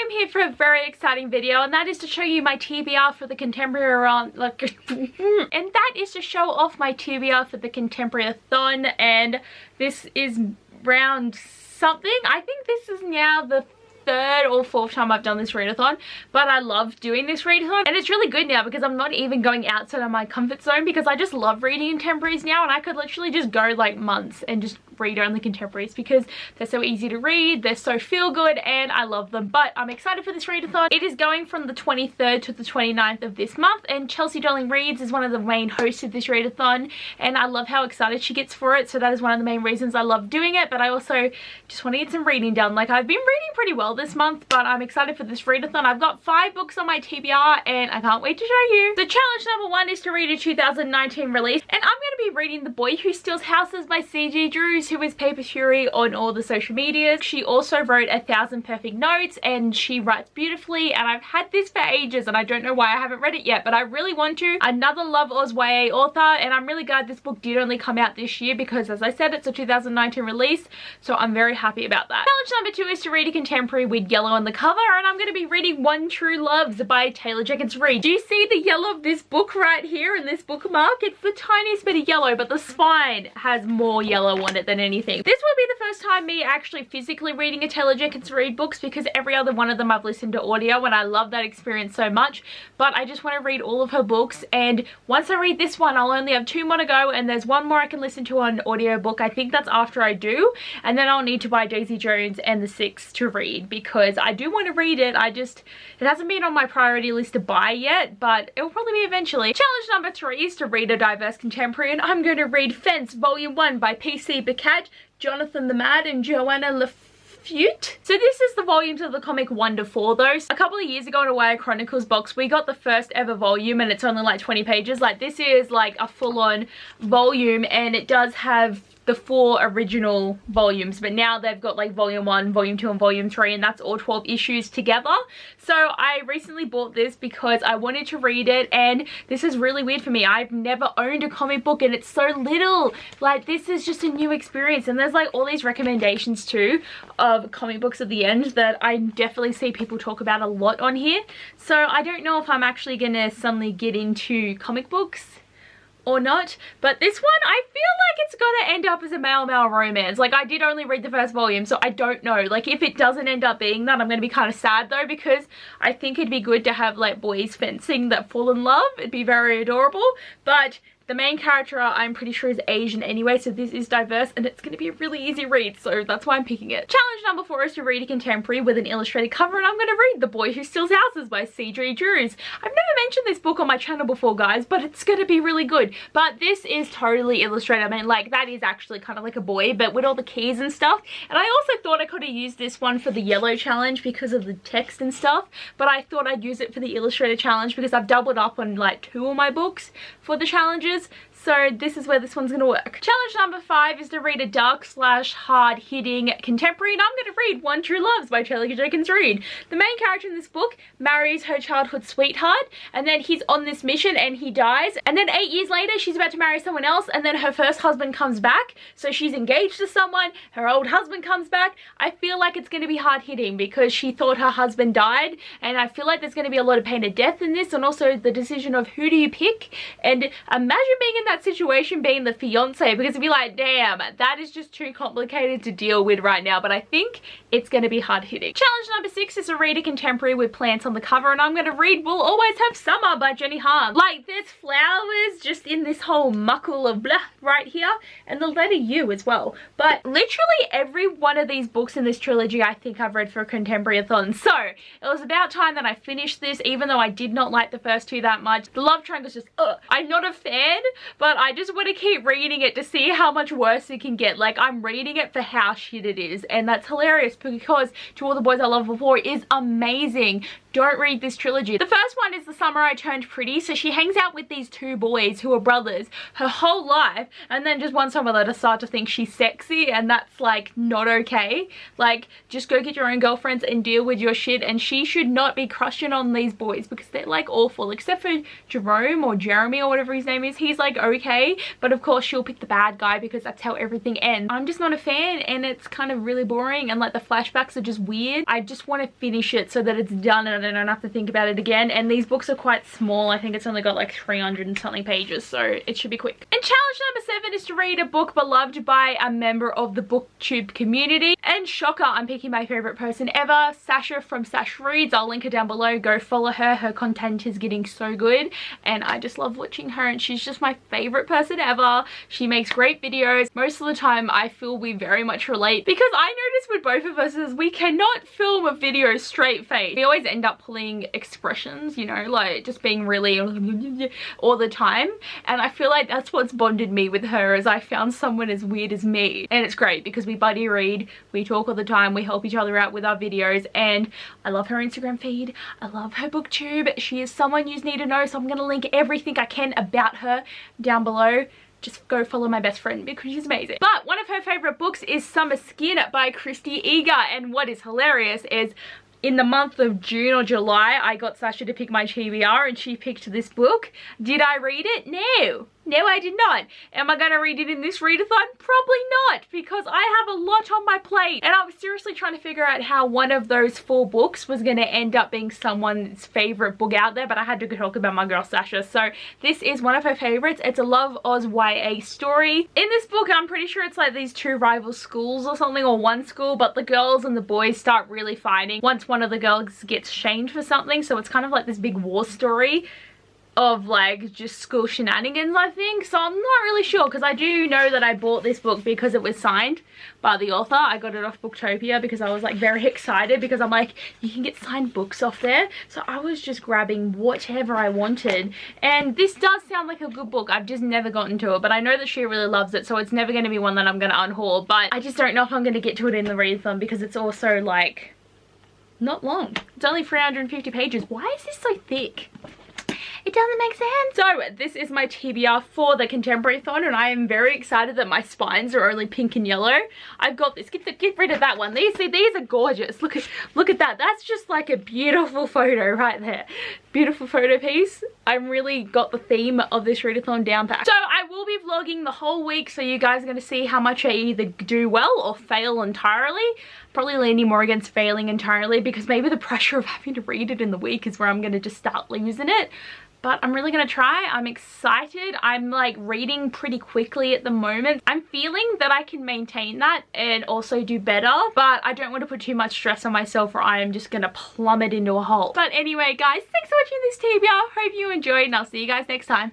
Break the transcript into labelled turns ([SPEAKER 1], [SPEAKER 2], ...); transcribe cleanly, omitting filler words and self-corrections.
[SPEAKER 1] I'm here for a very exciting video, and that is to show you my TBR for the ContemporaryAthon, and that is to show off my TBR for the ContemporaryAthon, and this is round something. I think this is now the third or fourth time I've done this readathon, but I love doing this readathon, and it's really good now because I'm not even going outside of my comfort zone, because I just love reading contemporaries now, and I could literally just go like months and just read only contemporaries because they're so easy to read, they're so feel good, and I love them. But I'm excited for this readathon. It is going from the 23rd to the 29th of this month, and Chelsea Darling Reads is one of the main hosts of this readathon, and I love how excited she gets for it, so that is one of the main reasons I love doing it. But I also just want to get some reading done. Like, I've been reading pretty well this month, but I'm excited for this readathon. I've got 5 books on my TBR, and I can't wait to show you. The challenge number 1 is to read a 2019 release, and I'm going to be reading The Boy Who Steals Houses by C.G. Drews, who is Paper Fury on all the social medias. She also wrote 1,000 Perfect Notes, and she writes beautifully, and I've had this for ages, and I don't know why I haven't read it yet, but I really want to. Another Love Oz YA author, and I'm really glad this book did only come out this year because, as I said, it's a 2019 release, so I'm very happy about that. Challenge number 2 is to read a contemporary with yellow on the cover, and I'm going to be reading One True Loves by Taylor Jenkins Reid. Do you see the yellow of this book right here in this bookmark? It's the tiniest bit of yellow, but the spine has more yellow on it than anything. This will be the first time me actually physically reading a Taylor Jenkins Reid books, because every other one of them I've listened to audio, and I love that experience so much. But I just want to read all of her books, and once I read this one, I'll only have 2 more to go, and there's 1 more I can listen to on audiobook. I think that's after I do, and then I'll need to buy Daisy Jones and The Six to read, because I do want to read it. It hasn't been on my priority list to buy yet, but it'll probably be eventually. Challenge number 3 is to read a diverse contemporary, and I'm going to read Fence Volume 1 by P.C. Bicat, Jonathan the Mad, and Joanna Lafute. So this is the volumes of the comic 1 to 4 though. A couple of years ago in a YA Chronicles box, we got the first ever volume, and it's only like 20 pages. Like, this is like a full-on volume, and it does have the 4 original volumes, but now they've got like volume 1, volume 2, and volume 3, and that's all 12 issues together. So I recently bought this because I wanted to read it, and this is really weird for me. I've never owned a comic book, and it's so little. Like, this is just a new experience, and there's like all these recommendations too of comic books at the end that I definitely see people talk about a lot on here. So I don't know if I'm actually gonna suddenly get into comic books or not, but this one, I feel like it's gonna end up as a male-male romance. Like, I did only read the first volume, so I don't know. Like, if it doesn't end up being that, I'm gonna be kind of sad though, because I think it'd be good to have like boys fencing that fall in love. It'd be very adorable, but the main character, I'm pretty sure, is Asian anyway, so this is diverse, and it's going to be a really easy read, so that's why I'm picking it. Challenge number 4 is to read a contemporary with an illustrated cover, and I'm going to read The Boy Who Steals Houses by C.G. Drews. I've never mentioned this book on my channel before, guys, but it's going to be really good. But this is totally illustrated. I mean, like, that is actually kind of like a boy, but with all the keys and stuff. And I also thought I could have used this one for the yellow challenge because of the text and stuff, but I thought I'd use it for the illustrated challenge because I've doubled up on like 2 of my books for the challenges. So this is where this one's going to work. Challenge number 5 is to read a dark/hard-hitting contemporary, and I'm going to read One True Loves by Taylor Jenkins Reid. The main character in this book marries her childhood sweetheart, and then he's on this mission and he dies, and then 8 years later she's about to marry someone else, and then her first husband comes back, so she's engaged to someone, her old husband comes back. I feel like it's going to be hard-hitting because she thought her husband died, and I feel like there's going to be a lot of pain of death in this, and also the decision of who do you pick. And imagine being in that situation, being the fiance, because it'd be like, damn, that is just too complicated to deal with right now. But I think it's going to be hard hitting. Challenge number 6 is to read a contemporary with plants on the cover, and I'm going to read We'll Always Have Summer by Jenny Han. Like, there's flowers just in this whole muckle of blah right here, and the letter U as well. But literally every one of these books in this trilogy I think I've read for a ContemporaryAthon, so it was about time that I finished this, even though I did not like the first 2 that much. The love triangle's just I'm not a fan, but I just want to keep reading it to see how much worse it can get. Like, I'm reading it for how shit it is, and that's hilarious because To All the Boys I Loved Before is amazing. Don't read this trilogy. The first one is The Summer I Turned Pretty, so she hangs out with these 2 boys who are brothers her whole life, and then just one summer they decide to think she's sexy, and that's like not okay. Like, just go get your own girlfriends and deal with your shit, and she should not be crushing on these boys because they're like awful, except for Jerome or Jeremy or whatever his name is. He's like okay, but of course she'll pick the bad guy because that's how everything ends. I'm just not a fan, and it's kind of really boring, and like the flashbacks are just weird. I just want to finish it so that it's done and I don't have to think about it again. And these books are quite small. I think it's only got like 300 and something pages, so it should be quick. And challenge number 7 is to read a book beloved by a member of the booktube community. And shocker, I'm picking my favorite person ever, SASHA from Sash Reads. I'll link her down below. Go follow her. Her content is getting so good and I just love watching her, and she's just my favorite person ever. She makes great videos. Most of the time I feel we very much relate, because I notice with both of us is we cannot film a video straight face. We always end up pulling expressions, you know, like just being really all the time, and I feel like that's what's bonded me with her, is I found someone as weird as me. And it's great because we buddy read, we talk all the time, we help each other out with our videos, and I love her Instagram feed, I love her booktube. She is someone you need to know, so I'm gonna link everything I can about her down below. Just go follow my best friend because she's amazing. But one of her favorite books is Summer Skin by Christy Eager, and what is hilarious is in the month of June or July, I got Sasha to pick my TBR and she picked this book. Did I read it? No. No, I did not. Am I going to read it in this readathon? Probably not, because I have a lot on my plate. And I was seriously trying to figure out how one of those 4 books was going to end up being someone's favorite book out there, but I had to talk about my girl Sasha. So this is one of her favorites. It's a Love Oz YA story. In this book, I'm pretty sure it's like these 2 rival schools or something, or one school, but the girls and the boys start really fighting once one of the girls gets shamed for something. So it's kind of like this big war story of like just school shenanigans, I think. So I'm not really sure, because I do know that I bought this book because it was signed by the author. I got it off Booktopia because I was like very excited, because I'm like, you can get signed books off there. So I was just grabbing whatever I wanted, and this does sound like a good book. I've just never gotten to it, but I know that she really loves it, so it's never going to be one that I'm going to unhaul. But I just don't know if I'm going to get to it in the readathon, because it's also like not long. It's only 350 pages. Why is this so thick? It doesn't make sense. So this is my TBR for the ContemporaryAthon, and I am very excited that my spines are only pink and yellow. I've got this. Get rid of that one. These are gorgeous. Look at that. That's just like a beautiful photo right there. Beautiful photo piece. I'm really got the theme of this readathon down pat. So I will be vlogging the whole week, so you guys are going to see how much I either do well or fail entirely. Probably leaning more against failing entirely, because maybe the pressure of having to read it in the week is where I'm going to just start losing it. But I'm really going to try. I'm excited. I'm like reading pretty quickly at the moment. I'm feeling that I can maintain that and also do better, but I don't want to put too much stress on myself, or I am just going to plummet into a hole. But anyway guys, thanks for watching this TBR. Hope you enjoyed, and I'll see you guys next time.